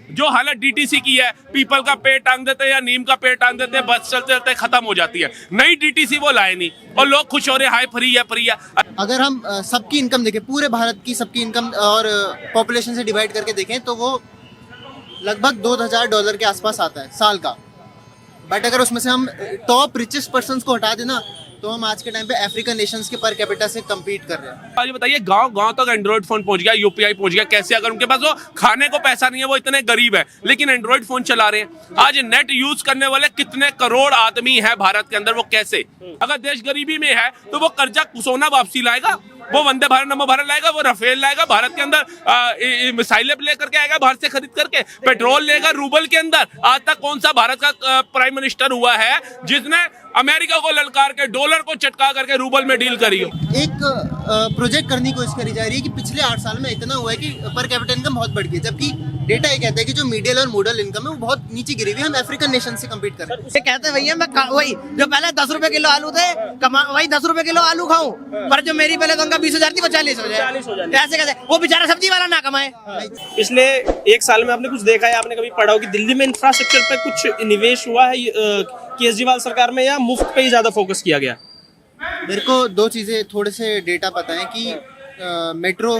जो हालत डीटीसी की है, पीपल का पेड़ टांग देते हैं या नीम का पेड़ टांग देते हैं, बस चलते चलते खत्म हो जाती है। नई डीटीसी वो लाए नहीं और लोग खुश हो रहे हैं, हाय फ्री है। अगर हम सबकी इनकम देखें, पूरे भारत की सबकी इनकम और पॉपुलेशन से डिवाइड करके देखें तो वो लगभग $2000 के आसपास आता है साल का। बट अगर उसमें से हम टॉप रिचेस्ट पर्सन्स को हटा देना तो हम आज के टाइम पे अफ्रीकन नेशंस के पर कैपिटा से कम्पीट कर रहे हैं। आज बताइए, गांव गांव तक एंड्रॉइड फोन पहुंच गया, यूपीआई पहुंच गया। कैसे? अगर उनके पास वो खाने को पैसा नहीं है, वो इतने गरीब है, लेकिन एंड्रॉइड फोन चला रहे हैं। आज नेट यूज करने वाले कितने करोड़ आदमी हैं भारत के अंदर, वो कैसे? अगर देश गरीबी में है तो वो कर्जा सोना वापसी लाएगा, वो वंदे भारत नमो भारत लाएगा, वो राफेल लाएगा, भारत के अंदर मिसाइलें लेकर के आएगा बाहर से खरीद करके, पेट्रोल लेगा रूबल के अंदर। आज तक कौन सा भारत का प्राइम मिनिस्टर हुआ है जिसने अमेरिका को ललकार के डॉलर को चटका करके रूबल में डील करी हो? एक प्रोजेक्ट करने की कोशिश करी जा रही है कि पिछले 8 साल में इतना हुआ है कि पर कैपिटा इनकम बहुत बढ़ गई है, जबकि डेटा ये कहता है कि जो मीडियल और मोडल इनकम है वो बहुत नीचे गिरी हुई है। हम अफ्रीकन नेशन से कम्पीट कर रहे हैं। ये कहते हैं भैया मैं वही जो पहले 10 रुपए किलो आलू थे, वही 10 रुपए किलो आलू खाऊं, पर जो मेरी पहले तनख्वाह 20,000 थी वो 40 हो जाए। ऐसे कैसे? वो बेचारा सब्जी वाला ना कमाए। पिछले 1 साल में आपने कुछ देखा है, आपने कभी पढ़ा हो कि दिल्ली में इंफ्रास्ट्रक्चर पे कुछ निवेश हुआ है केजरीवाल सरकार में, या मुफ्त पे ही ज्यादा फोकस किया गया? मेरे को 2 चीज़ें थोड़े से डेटा पता है कि मेट्रो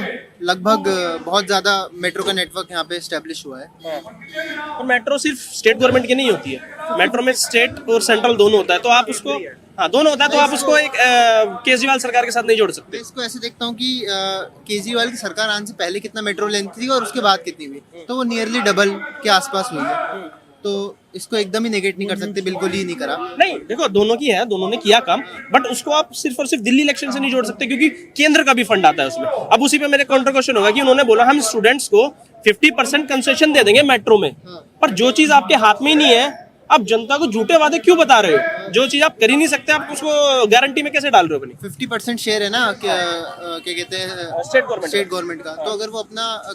लगभग बहुत ज़्यादा मेट्रो का नेटवर्क यहाँ पे एस्टेब्लिश हुआ है। और मेट्रो सिर्फ स्टेट गवर्नमेंट की नहीं होती है, मेट्रो में स्टेट और सेंट्रल दोनों होता है, तो आप उसको दोनों होता है, तो आप उसको एक केजरीवाल सरकार के साथ नहीं जोड़ सकते। मैं इसको ऐसे देखता हूँ कि केजरीवाल की सरकार आने से पहले कितना मेट्रो लेंथ थी और उसके बाद कितनी हुई, तो वो नियरली डबल के आसपास हुई है। तो इसको एकदम ही नेगेट नहीं कर सकते, बिल्कुल ही नहीं करा। नहीं, देखो दोनों की है, दोनों ने किया काम, बट उसको आप सिर्फ और सिर्फ दिल्ली इलेक्शन से नहीं जोड़ सकते, क्योंकि केंद्र का भी फंड आता है उसमें। अब उसी पे मेरे काउंटर क्वेश्चन होगा कि उन्होंने बोला हम स्टूडेंट्स को 50% कंसेशन दे देंगे मेट्रो में, पर जो चीज आपके हाथ में ही नहीं है, आप जनता को झूठे वादे क्यों बता रहे हो? जो चीज आप कर ही नहीं सकते, आप उसको गारंटी में कैसे डाल रहे हो? अपनी 50% शेयर है ना, क्या कहते हैं, स्टेट गवर्नमेंट का। तो अगर वो अपना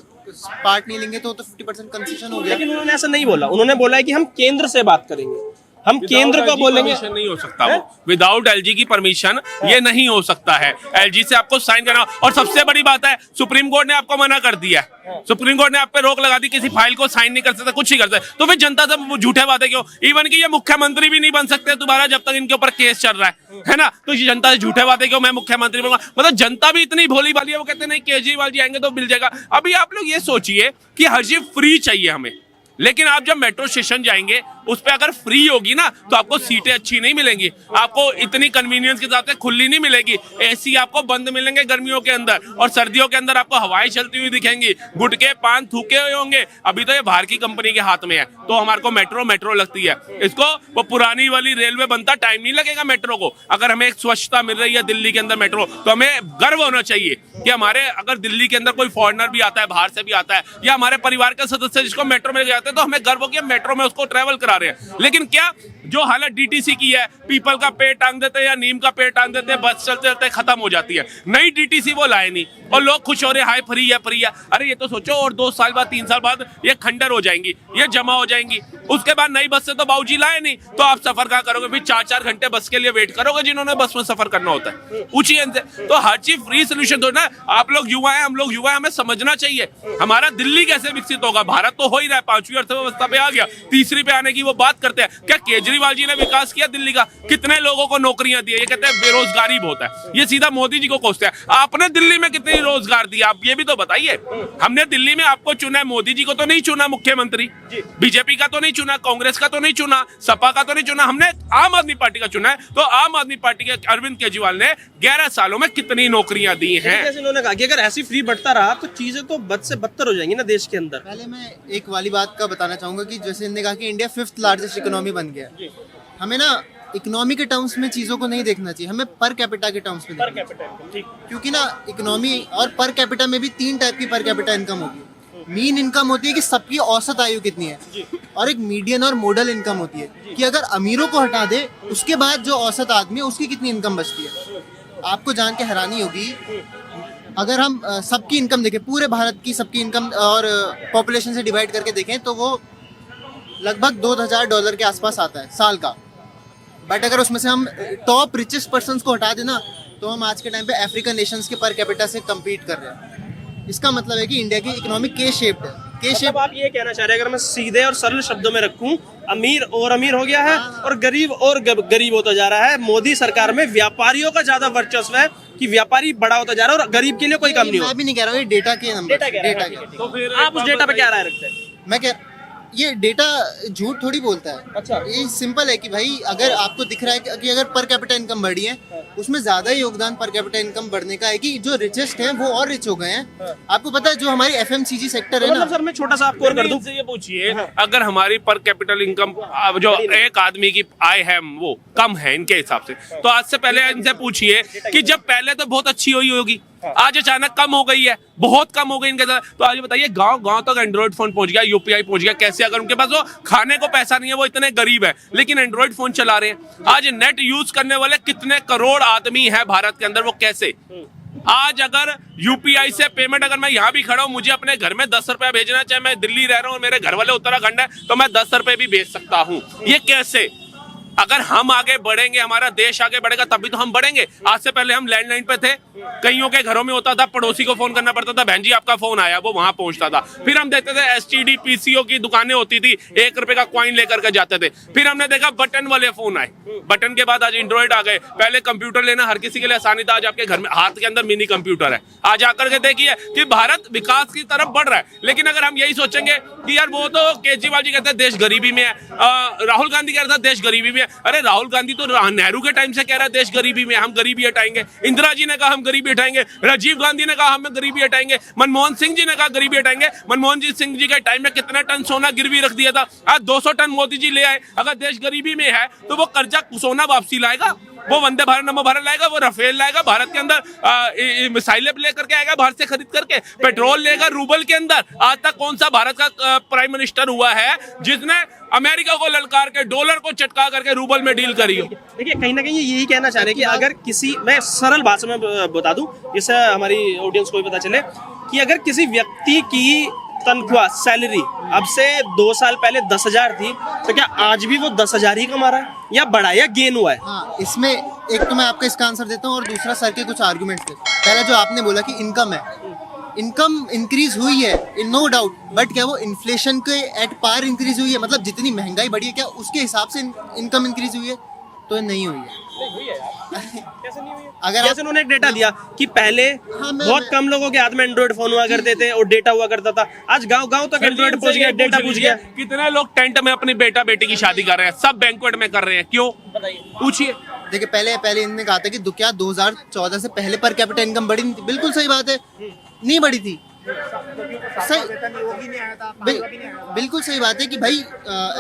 पार्ट नहीं लेंगे तो 50% कंसेशन हो गया। लेकिन उन्होंने ऐसा नहीं बोला, उन्होंने बोला है कि हम केंद्र से बात करेंगे, हम केंद्र को बोलेंगे। नहीं हो सकता वो, विदाउट एलजी की परमिशन ये नहीं हो सकता है। एलजी से आपको साइन करना, और सबसे बड़ी बात है सुप्रीम कोर्ट ने आपको मना कर दिया है। सुप्रीम कोर्ट ने आप पे रोक लगा दी, किसी फाइल को साइन नहीं कर सकते, कुछ नहीं कर सकते। तो फिर जनता से झूठे बातें क्यों? इवन कि ये मुख्यमंत्री भी नहीं बन सकते दोबारा जब तक इनके ऊपर केस चल रहा है ना। तो ये जनता से झूठे बातें क्यों? मैं मुख्यमंत्री बनूंगा, मतलब जनता भी इतनी भोली भाली है, वो कहते नहीं केजरीवाल जी आएंगे तो मिल जाएगा। अभी आप लोग ये सोचिए कि हर चीज फ्री चाहिए हमें, लेकिन आप जब मेट्रो स्टेशन जाएंगे उस पे अगर फ्री होगी ना तो आपको सीटें अच्छी नहीं मिलेंगी, आपको इतनी कन्वीनियंस के साथ खुली नहीं मिलेगी। एसी आपको बंद मिलेंगे गर्मियों के अंदर, और सर्दियों के अंदर आपको हवाएं चलती हुई दिखेंगी, गुटके पान थूके हुए होंगे। अभी तो ये बाहर की कंपनी के हाथ में है, तो हमारे को मेट्रो लगती है। इसको वो पुरानी वाली रेलवे बनता, टाइम नहीं लगेगा मेट्रो को। अगर हमें एक स्वच्छता मिल रही है दिल्ली के अंदर मेट्रो, तो हमें गर्व होना चाहिए कि हमारे अगर दिल्ली के अंदर कोई फॉरेनर भी आता है, बाहर से भी आता है, या हमारे परिवार के सदस्य जिसको मेट्रो में जाते हैं, तो हमें गर्व हो कि मेट्रो में उसको ट्रेवल करा रहे हैं। लेकिन क्या जो हालत डीटीसी की है, पीपल का पेड़ टांग देते हैं या नीम का पेड़ टांग देते हैं, बस चलते चलते खत्म हो जाती है। नई डीटीसी वो लाए नहीं और लोग खुश हो रहे हैं, हाय फ्री है। अरे ये तो सोचो, और 2 साल बाद 3 साल बाद ये खंडर हो जाएंगी, ये जमा हो जाएंगी। उसके बाद नई बस से तो बाबूजी लाए नहीं, तो आप सफर कहाँ करोगे? फिर 4-4 घंटे बस के लिए वेट करोगे जिन्होंने बस में सफर करना होता है। पूछिए इनसे। तो हर चीज फ्री सोल्यूशन तो ना। आप लोग युवा है, हम लोग युवा है, हमें समझना चाहिए हमारा दिल्ली कैसे विकसित होगा। भारत तो हो ही रहा है, 5वीं अर्थव्यवस्था पे आ गया, 3री पे आने की वो बात करते हैं। क्या केजरीवाल जी ने विकास किया दिल्ली का? कितने लोगों को नौकरियां दी? ये कहते हैं बेरोजगारी बहुत है, ये सीधा मोदी जी को कोसते हैं। आपने दिल्ली में कितनी रोजगार दिया, आप ये भी तो बताइए। हमने दिल्ली में आपको चुना है, मोदी जी को तो नहीं चुना मुख्यमंत्री, बीजेपी का तो नहीं चुना, कांग्रेस का तो नहीं चुना, सपा का तो नहीं चुना, हमने आम आदमी पार्टी का चुना है। तो आम आदमी पार्टी के अरविंद केजरीवाल ने 11 सालों में कितनी नौकरियां दी हैं? जैसे उन्होंने कहा कि अगर ऐसी फ्री बढ़ता रहा तो चीजें तो बद से बदतर हो जाएंगी ना देश के अंदर। पहले मैं एक वाली बात का बताना चाहूंगा कि जैसे इन्होंने कहा कि इंडिया 5th लार्जेस्ट इकोनॉमी बन गया। हमें ना इकोनॉमी के टर्म्स में चीज़ों को नहीं देखना चाहिए, हमें पर कैपिटा के टर्म्स में देखना चाहिए। क्योंकि ना इकोनॉमी और पर कैपिटा में भी 3 टाइप की पर कैपिटा इनकम होगी। मीन इनकम होती है कि सबकी औसत आयु कितनी है, और एक मीडियन और मॉडल इनकम होती है कि अगर अमीरों को हटा दे उसके बाद जो औसत आदमी है उसकी कितनी इनकम बचती है। आपको जान के हैरानी होगी, अगर हम सबकी इनकम देखें, पूरे भारत की सबकी इनकम और पॉपुलेशन से डिवाइड करके देखें तो वो लगभग $2000 के आसपास आता है साल का। बट अगर उसमें से हम टॉप रिचेस्ट पर्सन्स को हटा देना तो हम आज के टाइम पे अफ्रीकन नेशंस के पर कैपिटा से कम्पीट कर रहे हैं। इसका मतलब है कि इंडिया की इकोनॉमी के शेप्ड है। के मतलब आप ये कहना चाह रहे हैं, अगर मैं सीधे और सरल शब्दों में रखूं, अमीर और अमीर हो गया है और गरीब और गरीब होता जा रहा है। मोदी सरकार में व्यापारियों का ज्यादा वर्चस्व है कि व्यापारी बड़ा होता जा रहा है और गरीब के लिए कोई कम नहीं हो। मैं भी नहीं कह रहा हूँ, ये डेटा के नंबर, डेटा के। तो फिर आप उस डेटा पे क्या राय रखते हैं? मैं कह ये डेटा झूठ थोड़ी बोलता है। अच्छा। ये सिंपल है कि भाई अगर आपको दिख रहा है कि अगर पर कैपिटा इनकम बढ़ी है, उसमें ज्यादा योगदान पर कैपिटा इनकम बढ़ने का है कि जो रिचेस्ट हैं वो और रिच हो गए हैं। आपको पता है जो हमारी एफएमसीजी सेक्टर है ना, मतलब सर मैं छोटा सा आपको और कर दूं, इनसे ये पूछिए, अगर हमारी पर कैपिटल इनकम जो एक आदमी की आय है वो कम है इनके हिसाब से, तो आज से पहले इनसे पूछिए कि जब पहले तो बहुत अच्छी हुई होगी, आज अचानक कम हो गई है, बहुत कम हो गई इनके साथ, तो आज ये बताइए गांव तक एंड्रॉइड फोन पहुंच गया, यूपीआई पहुंच गया, कैसे? अगर उनके पास वो खाने को पैसा नहीं है, वो इतने गरीब है लेकिन एंड्रॉइड फोन चला रहे हैं। आज नेट यूज करने वाले कितने करोड़ आदमी है भारत के अंदर, वो कैसे? आज अगर यूपीआई से पेमेंट, अगर मैं यहाँ भी खड़ा हूँ, मुझे अपने घर में 10 रुपया भेजना, चाहे मैं दिल्ली रह रहा हूँ और मेरे घर वाले उत्तराखंड है, तो मैं 10 रुपए भी भेज सकता हूँ। ये कैसे? अगर हम आगे बढ़ेंगे, हमारा देश आगे बढ़ेगा, तभी तो हम बढ़ेंगे। आज से पहले हम लैंडलाइन पे थे, कईयों के घरों में होता था, पड़ोसी को फोन करना पड़ता था, बहन जी आपका फोन आया, वो वहां पहुंचता था। फिर हम देखते थे एसटीडी पीसीओ की दुकानें होती थी, 1 रुपए का कॉइन लेकर के जाते थे। फिर हमने देखा बटन वाले फोन आए, बटन के बाद आज एंड्रॉइड आ गए। पहले कंप्यूटर लेना हर किसी के लिए आसानी था, आज आपके घर में हाथ के अंदर मिनी कंप्यूटर है। आज आकर के देखिए कि भारत विकास की तरफ बढ़ रहा है। लेकिन अगर हम यही सोचेंगे कि यार वो तो केजरीवाल जी कहते हैं देश गरीबी में है, राहुल गांधी कह रहा था देश गरीबी में है, अरे राहुल गांधी तो नेहरू के टाइम से कह रहा है देश गरीबी में, हम गरीबी हटाएंगे। इंदिरा जी ने कहा हम गरीबी हटाएंगे, राजीव गांधी ने कहा हम गरीबी हटाएंगे, मनमोहन सिंह जी ने कहा गरीबी हटाएंगे। मनमोहन सिंह जी के टाइम में कितना टन सोना गिरवी रख दिया था, आज 200 टन मोदी जी ले आए। अगर देश गरीबी में है तो वो कर्जा सोना वापसी लाएगा, वो वंदे भारत नमो भारत लाएगा, वो राफेल लाएगा, भारत के अंदर मिसाइलें लेकर के आएगा, बाहर से खरीद करके पेट्रोल लेगा रूबल के अंदर। आज तक कौन सा भारत का प्राइम मिनिस्टर हुआ है जिसने अमेरिका को ललकार के डॉलर को चटका करके रूबल में डील करी हो? देखिए कहीं ना कहीं यही कहना चाह रहे हैं कि अगर किसी, मैं सरल भाषा में बता दूं जिससे हमारी ऑडियंस को भी पता चले, कि अगर किसी व्यक्ति की तनख्वाह सैलरी अब से 2 साल पहले 10,000 थी, तो क्या आज भी वो 10,000 ही कमा रहा है या बढ़ा या गेन हुआ है? हाँ, इसमें एक तो मैं आपका इसका आंसर देता हूँ और दूसरा सर के कुछ आर्गुमेंट्स थे। पहला जो आपने बोला कि इनकम है, इनकम इंक्रीज हुई है इन नो डाउट, बट क्या वो इन्फ्लेशन के एट पार इंक्रीज हुई है? मतलब जितनी महंगाई बढ़ी है क्या उसके हिसाब से इनकम इंक्रीज हुई है? तो नहीं हुई है। कैसे नहीं हुई है? अगर जैसे उन्होंने एक डेटा दिया कि पहले बहुत कम लोगों के हाथ में एंड्रॉइड फोन हुआ करते थे और डेटा हुआ करता था, आज गांव तक एंड्रॉइड पहुंच गया, डेटा पहुंच गया। कितने लोग टेंट में अपनी बेटा बेटी की शादी कर रहे हैं, सब बैंक्वेट में कर रहे हैं, क्यों? पूछिए। देखिए पहले इन्होंने कहा था कि क्या 2014 से पहले पर कैपिटा इनकम बढ़ी नहीं थी? बिल्कुल सही बात है, नहीं बढ़ी थी। बिल्कुल सही बात है कि भाई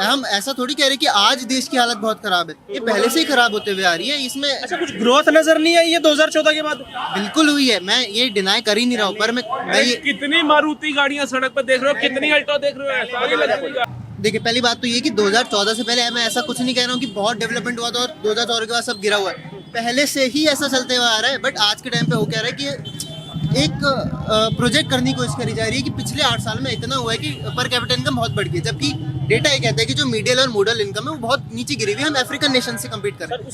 हम ऐसा थोड़ी कह रहे कि आज देश की हालत बहुत खराब है, ये पहले से ही खराब होते हुए आ रही है। इसमें अच्छा कुछ ग्रोथ नजर नहीं आई है 2014 के बाद? बिल्कुल हुई है, मैं ये डिनाई कर ही नहीं रहा हूँ, पर मैं ये कितनी मारुति गाड़ियां सड़क पर देख रहे हो, कितनी अल्टो देख रहे हो, सारी लगी। देखिए पहली बात तो ये कि 2014 से पहले मैं ऐसा कुछ नहीं कह रहा हूँ कि बहुत डेवलपमेंट हुआ था और 2014 के बाद सब गिरा हुआ है, पहले से ही ऐसा चलते हुआ आ रहा है। बट आज के टाइम पे हो क्या रहा है कि एक प्रोजेक्ट करने की कोशिश करी जा रही है कि पिछले 8 साल में इतना हुआ है कि पर कैपिटा इनकम बहुत बढ़ गई, जबकि डेटा ये कहता है कि जो मिडिल और मोडल इनकम है वो बहुत नीचे गिरी हुई है, हम अफ्रीकन नेशन से कम्पीट कर रहे हैं।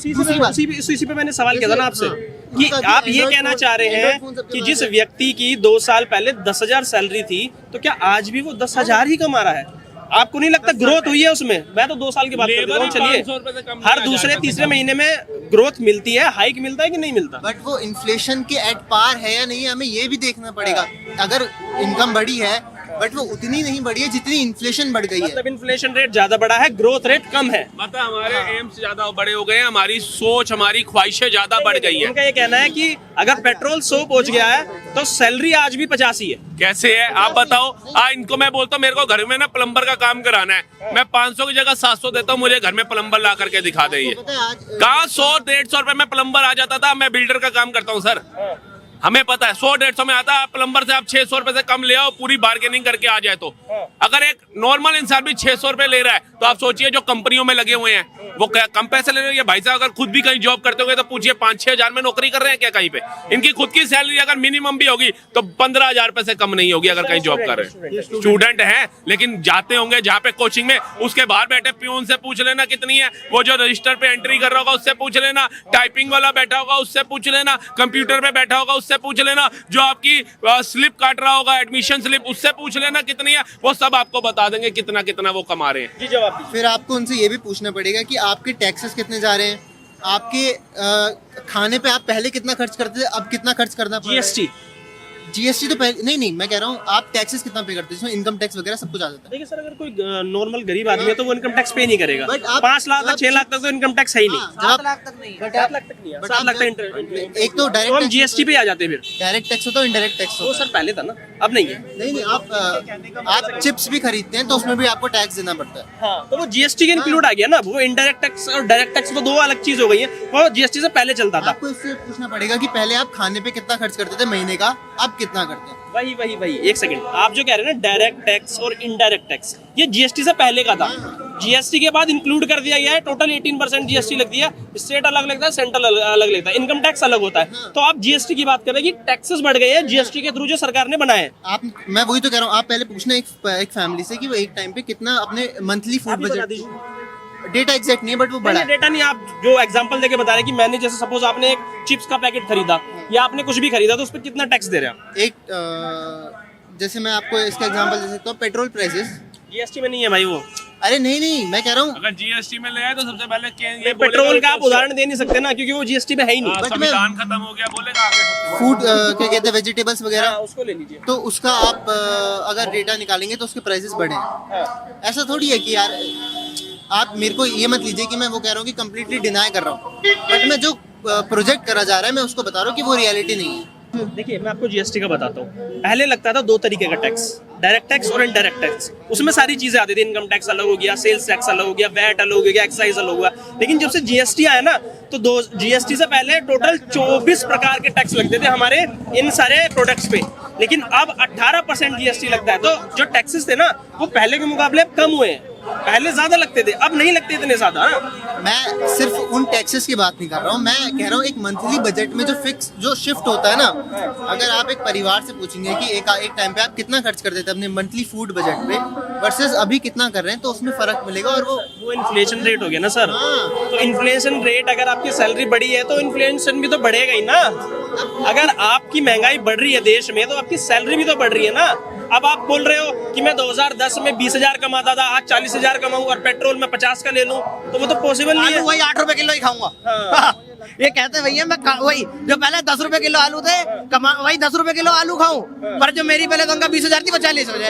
उसी पे मैंने सवाल किया था ना आपसे कि आप ये कहना चाह रहे हैं कि जिस व्यक्ति की 2 साल पहले 10,000 सैलरी थी, तो क्या आज भी वो 10,000 ही कमा रहा है? आपको नहीं लगता ग्रोथ हुई है उसमें? मैं तो 2 साल की बात कर रहा हूँ। चलिए हर दूसरे तीसरे महीने में ग्रोथ मिलती है, हाइक मिलता है कि नहीं मिलता? बट वो इन्फ्लेशन के एट पार है या नहीं, हमें ये भी देखना पड़ेगा। अगर इनकम बढ़ी है बट वो उतनी नहीं बढ़ी है जितनी इन्फ्लेशन बढ़ गई है। मतलब इन्फ्लेशन रेट ज्यादा बढ़ा है, ग्रोथ रेट कम है। मतलब हमारे एम्स ज्यादा बड़े हो गए हैं, हमारी सोच, हमारी ख्वाहिशें ज्यादा बढ़ गई है। उनका ये कहना है कि अगर पेट्रोल 100 पहुंच गया है तो सैलरी आज भी 85 है। कैसे है आप बताओ? इनको मैं बोलता हूँ मेरे को घर में ना प्लम्बर का काम कराना है, मैं 500 की जगह 700 देता हूँ, मुझे घर में प्लम्बर ला करके दिखा दे। कहाँ 100-150 रुपए में प्लम्बर आ जाता था, मैं बिल्डर का काम करता हूँ सर, हमें पता है 100-150 में आता है। प्लम्बर से आप 600 रुपए से कम ले आओ, पूरी बार्गेनिंग करके आ जाए तो। अगर एक नॉर्मल इंसान भी 600 रुपए ले रहा है तो आप सोचिए जो कंपनियों में लगे हुए हैं वो कम पैसे ले रहे हैं। भाई साहब अगर खुद भी कहीं जॉब करते होंगे तो पूछिए 5-6 हजार में नौकरी कर रहे हैं क्या कहीं पे? इनकी खुद की सैलरी अगर मिनिमम भी होगी तो 15,000 रुपए से कम नहीं होगी अगर कहीं जॉब कर रहे हैं। स्टूडेंट हैं लेकिन जाते होंगे जहाँ पे कोचिंग में, उसके बाहर बैठे प्यून से पूछ लेना कितनी है, वो जो रजिस्टर पे एंट्री कर रहा होगा उससे पूछ लेना, टाइपिंग वाला बैठा होगा उससे पूछ लेना, कंप्यूटर पे बैठा होगा उससे पूछ लेना, जो आपकी स्लिप काट रहा होगा एडमिशन स्लिप, उससे पूछ लेना कितनी है, वो सब आपको बता देंगे कितना कितना वो कमा रहे हैं। जी जवाब दीजिए। फिर आपको उनसे ये भी पूछना पड़ेगा कि आपके टैक्सेस कितने जा रहे हैं, आपके खाने पे आप पहले कितना खर्च करते थे, अब कितना खर्च करना पड़ रहा है। जीएसटी जीएसटी तो पहले नहीं, मैं कह रहा हूँ आप टैक्सेस कितना पे करते हैं, इसमें इनकम टैक्स वगैरह सब कुछ आ जाता है। देखिए सर, अगर कोई नॉर्मल गरीब आदमी है तो वो इनकम टैक्स पे नहीं करेगा। But आप- 5 लाख तक 6 लाख तक तो इनकम टैक्स है ही नहीं। हाँ, जब आप 7 लाख तक नहीं। बट 7 आप लाख तक नहीं है, but 7 आप लाख तक एक तो तो डायरेक्ट हम जीएसटी पे आ जाते हैं फिर। डायरेक्ट टैक्स होता है, इनडायरेक्ट टैक्स वो होता सर पहले था ना, अब नहीं है। है। नहीं आप चिप्स भी खरीदते हैं तो उसमें भी आपको टैक्स देना पड़ता है। हाँ, तो वो जीएसटी के इंक्लूड आ गया ना। वो इनडायरेक्ट टैक्स और डायरेक्ट टैक्स तो दो अलग चीज हो गई है। वो जीएसटी से पहले चलता था। आपको इससे पूछना पड़ेगा कि पहले आप खाने पे कितना खर्च करते थे महीने का, अब कितना करते हैं। वही एक सेकंड, आप जो कह रहे हैं ना डायरेक्ट टैक्स और इनडायरेक्ट टैक्स, ये जीएसटी से पहले का था। जीएसटी के बाद इंक्लूड कर दिया गया है। टोटल 18% जीएसटी लगती है। स्टेट अलग लगता है, सेंट्रल अलग लगता है, इनकम टैक्स अलग होता है। तो आप जीएसटी की बात कर रहे हैं कि टैक्सेस बढ़ गए हैं जीएसटी के थ्रू जो सरकार ने बनाए। आप मैं वही तो कह रहा हूँ, आप पहले पूछना एक फैमिली से कि वो एक टाइम पे कितना अपने monthly food budget, data exact नहीं बट वो बड़ा है। डेटा नहीं, आप जो एग्जांपल देके बता रहे हैं कि मैंने जैसे सपोज आपने एक चिप्स का पैकेट खरीदा या आपने कुछ भी खरीदा तो उस पर कितना टैक्स दे रहे हैं आप? जैसे मैं आपको इसका एग्जांपल दे सकता हूँ, पेट्रोल प्राइसेस। जीएसटी में नहीं है भाई वो। अरे नहीं मैं कह रहा हूँ अगर जीएसटी में ले आए तो सबसे पहले ये पेट्रोल का आप उदाहरण दे नहीं सकते ना, क्योंकि वो जीएसटी में है ही नहीं। But संविधान खत्म हो गया बोलेगा आगे। फूड क्या कहते हैं, वेजिटेबल्स वगैरह, हाँ, उसको ले लीजिए। तो उसका आप अगर डेटा निकालेंगे तो उसके प्राइसेस बढ़े हैं। ऐसा थोड़ी है कि यार आप मेरे को ये मत लीजिए कि मैं वो कह रहा हूँ कि कम्प्लीटली डिनाई कर रहा हूँ, बट मैं जो प्रोजेक्ट करा जा रहा है मैं उसको बता रहा हूँ कि वो रियलिटी नहीं है। देखिए मैं आपको जीएसटी का बताता हूँ। पहले लगता था 2 तरीके का टैक्स, डायरेक्ट टैक्स और इनडायरेक्ट टैक्स। उसमें सारी चीजें आती थी, इनकम टैक्स अलग हो गया, सेल्स टैक्स अलग हो गया, वैट अलग हो गया, एक्साइज अलग हुआ। लेकिन जब से जीएसटी आया ना तो जीएसटी से पहले टोटल 24 प्रकार के टैक्स लगते थे हमारे इन सारे प्रोडक्ट्स पे, लेकिन अब 18% जीएसटी लगता है। तो जो टैक्सेस थे ना वो पहले के मुकाबले अब कम हुए हैं। पहले ज्यादा लगते थे, अब नहीं लगते इतने ज्यादा। मैं सिर्फ उन टैक्सेस की बात नहीं कर रहा हूँ, मैं कह रहा हूँ एक मंथली बजट में जो शिफ्ट होता है ना, अगर आप एक परिवार से पूछेंगे कि एक टाइम पे आप कितना खर्च करते थे अपने मंथली फूड बजट पे वर्सेस अभी कितना कर रहे हैं, तो उसमें फर्क मिलेगा। और वो इन्फ्लेशन रेट हो गया ना सर। हाँ। तो इन्फ्लेशन रेट, अगर आपकी सैलरी बढ़ी है तो इन्फ्लेशन भी तो बढ़ेगा ही ना। अगर आपकी महंगाई बढ़ रही है देश में तो आपकी सैलरी भी तो बढ़ रही है ना। अब आप बोल रहे हो कि मैं 2010 में 20,000 कमाता था, आज 40,000 कमाऊं और पेट्रोल में 50 का ले लूं, तो वो तो पॉसिबल नहीं है। आलू वही 8 रुपए किलो ही खाऊंगा। ये कहते भैया मैं वही जो पहले 10 रुपए किलो आलू थे, वही 10 रुपए किलो आलू खाऊं, पर जो मेरी पहले तनख्वाह 20,000 थी वो 40 हो जाए।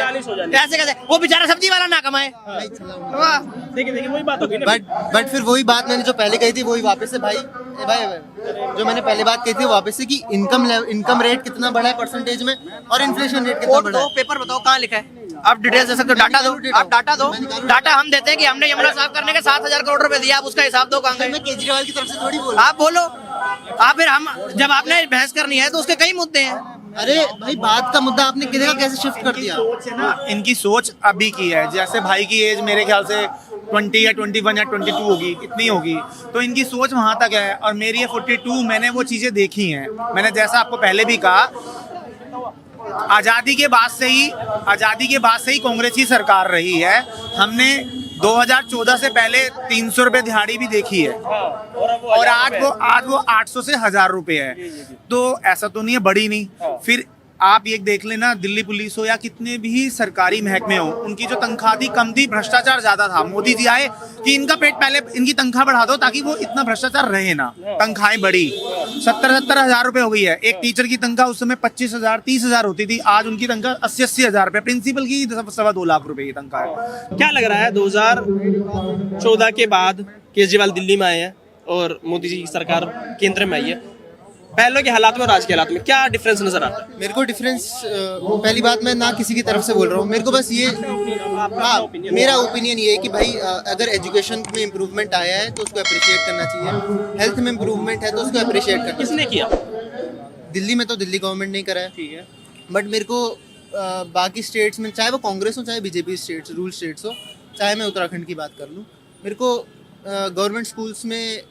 ऐसे कैसे वो बेचारा सब्जी वाला ना कमाए। वाह। देखिए वही बात होगी ना। बट फिर वही बात मैंने जो पहले कही थी वही वापस से भाई जो मैंने पहले बात कही थी वापस से कि इनकम रेट कितना बढ़ा है परसेंटेज में और इन्फ्लेशन रेट कितना बढ़ा है। पेपर बताओ कहाँ लिखा है, आप डिटेल्स दे सकते हो, डाटा दो, आप डाटा दो। डाटा हम देते हैं कि हमने यमुना साफ करने के 7,000 करोड़ रुपए दिया, आप उसका हिसाब दो कहाँ गए। मैं केजरीवाल की तरफ से थोड़ी बोल आप बोलो, आप फिर हम जब आपने बहस करनी है तो उसके कई मुद्दे हैं। अरे भाई बात का मुद्दा आपने किधर का कैसे शिफ्ट कर दिया। इनकी सोच अभी की है, जैसे भाई की एज मेरे ख्याल से 20 या 21 या 22 होगी, इतनी होगी, तो इनकी सोच वहाँ तक है। और मेरी ये 42, मैंने वो चीज़ें देखी हैं। मैंने जैसा आपको पहले भी कहा, आज़ादी के बाद से ही कांग्रेस की सरकार रही है। हमने 2014 से पहले 300 रुपए दिहाड़ी भी देखी है और आज वो 800 से 1,000 रुपए है। तो ऐसा तो नहीं है, बढ़ी नहीं। फिर आप ये देख लेना, दिल्ली पुलिस हो या कितने भी सरकारी महकमे हो, उनकी जो तनख्वाह थी कम थी, भ्रष्टाचार ज्यादा था। मोदी जी आए कि इनका पेट पहले इनकी तनख्वाह बढ़ा दो ताकि वो इतना भ्रष्टाचार रहे ना। तनख्वाहें बढ़ी, 70,000 रुपए हो गई है। एक टीचर की तनख्वाह उस समय 25,000 30,000 होती थी, आज उनकी तनख्वाह 80,000 रुपए। प्रिंसिपल की 2.25 लाख रुपए की तनख्वाह है। क्या लग रहा है 2014 के बाद केजरीवाल दिल्ली में आए हैं और मोदी जी की सरकार केंद्र में आई है, पहले के हालात में और आज के हालात में क्या डिफरेंस नजर आता है? मेरे को डिफरेंस, पहली बात मैं ना किसी की तरफ से बोल रहा हूँ, मेरे को बस ये मेरा ओपिनियन ये है कि भाई अगर एजुकेशन में इम्प्रूवमेंट आया है तो उसको अप्रिशिएट करना चाहिए, हेल्थ में इम्प्रूवमेंट है तो उसको अप्रिशिएट करना चाहिए। किसने किया? दिल्ली में तो दिल्ली गवर्नमेंट नहीं करा है, ठीक है, बट मेरे को बाकी स्टेट्स में, चाहे वो कांग्रेस हो चाहे बीजेपी स्टेट्स, रूल स्टेट्स हो, चाहे मैं उत्तराखंड की बात कर लूँ, मेरे को गवर्नमेंट स्कूल्स में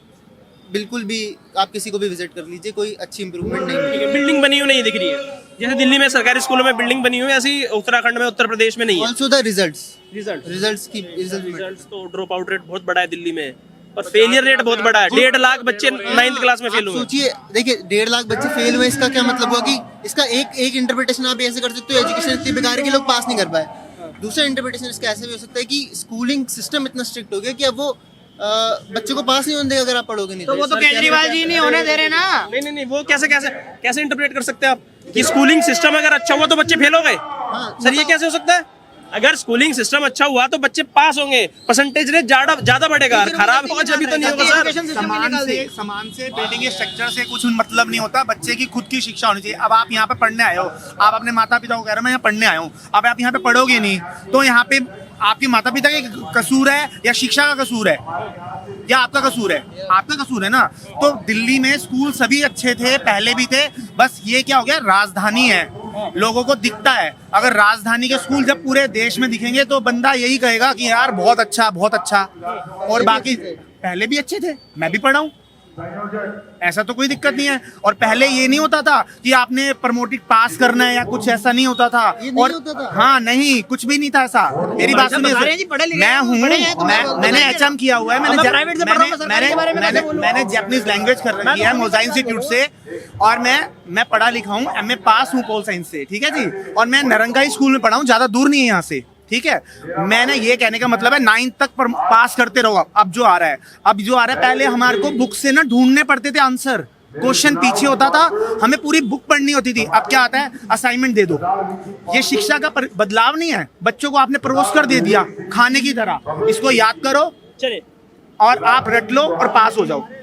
बिल्कुल भी आप किसी को भी विजिट कर लीजिए, कोई अच्छी इंप्रूवमेंट नहीं है। बिल्डिंग बनी हुई नहीं दिख रही है। जैसे दिल्ली में सरकारी स्कूलों में बिल्डिंग बनी हुई है, ऐसी उत्तराखंड में, उत्तर प्रदेश में नहीं है। ऑल्सो द रिजल्ट्स रिजल्ट तो ड्रॉप आउट रेट बहुत बड़ा है दिल्ली में। और फेलियर रेट बहुत बड़ा है, 1.5 लाख बच्चे 9th क्लास में फेल आप हुए। सोचिए, देखिए 1.5 लाख बच्चे फेल हुए, इसका क्या मतलब हुआ कि इसका एक इंटरप्रिटेशन आप ऐसे कर सकते हो, एजुकेशन इतनी बेकार है कि लोग पास नहीं कर पाए। दूसरा इंटरप्रिटेशन इसका ऐसे भी हो सकता है कि स्कूलिंग सिस्टम इतना स्ट्रिक्ट हो गया कि अब वो बच्चों को पास नहीं होने देगा अगर आप पढ़ोगे नहीं। तो वो तो केजरीवाल जी नहीं होने दे रहे ना। नहीं, वो कैसे इंटरप्रेट कर सकते हैं आप कि स्कूलिंग सिस्टम अगर अच्छा हुआ तो बच्चे फेल हो गए? सर ये कैसे हो सकता है? अगर स्कूलिंग सिस्टम अच्छा हुआ तो बच्चे पास होंगे, परसेंटेज रेट ज्यादा बढ़ेगा, खराब होगा जब भी तो नहीं होगा सर। समान से बिल्डिंग के स्ट्रक्चर से कुछ मतलब नहीं होता, बच्चे की खुद की शिक्षा होनी चाहिए। अब आप यहाँ पे पढ़ने आए हो, आप अपने माता पिता को कह रहे हो मैं यहाँ पढ़ने आया हूँ, अब आप यहाँ पे पढ़ोगे नहीं तो यहाँ पे आपके माता पिता का कसूर है या शिक्षा का कसूर है या आपका कसूर है? आपका कसूर है ना। तो दिल्ली में स्कूल सभी अच्छे थे, पहले भी थे, बस ये क्या हो गया, राजधानी है, लोगों को दिखता है। अगर राजधानी के स्कूल जब पूरे देश में दिखेंगे तो बंदा यही कहेगा कि यार बहुत अच्छा बहुत अच्छा, और बाकी पहले भी अच्छे थे, मैं भी पढ़ा हूँ, ऐसा तो कोई दिक्कत नहीं है। और पहले ये नहीं होता था कि आपने प्रमोटेड पास करना है या कुछ ऐसा नहीं होता था। और हाँ नहीं, कुछ भी नहीं था ऐसा। मेरी बात सुनिए, मैं हूँ, मैंने एचएम किया हुआ है, मैंने जापानीज लैंग्वेज कर रखी है मोज़ाई इंस्टीट्यूट से, और मैं पढ़ा लिखा हूँ, एमए पास हूँ पोल साइंस से, ठीक है जी। और मैं नरंगाई स्कूल में पढ़ा हूँ, ज्यादा दूर नहीं है यहाँ से, ठीक है। मैंने ये कहने का मतलब है 9th तक पास करते रहो। अब जो आ रहा है, पहले हमारे को बुक से ना ढूंढने पड़ते थे आंसर, क्वेश्चन पीछे होता था, हमें पूरी बुक पढ़नी होती थी। अब क्या आता है, असाइनमेंट दे दो। ये शिक्षा का बदलाव नहीं है, बच्चों को आपने परोस कर दे दिया खाने की तरह, इसको याद करो चलिए और आप रट लो और पास हो जाओ।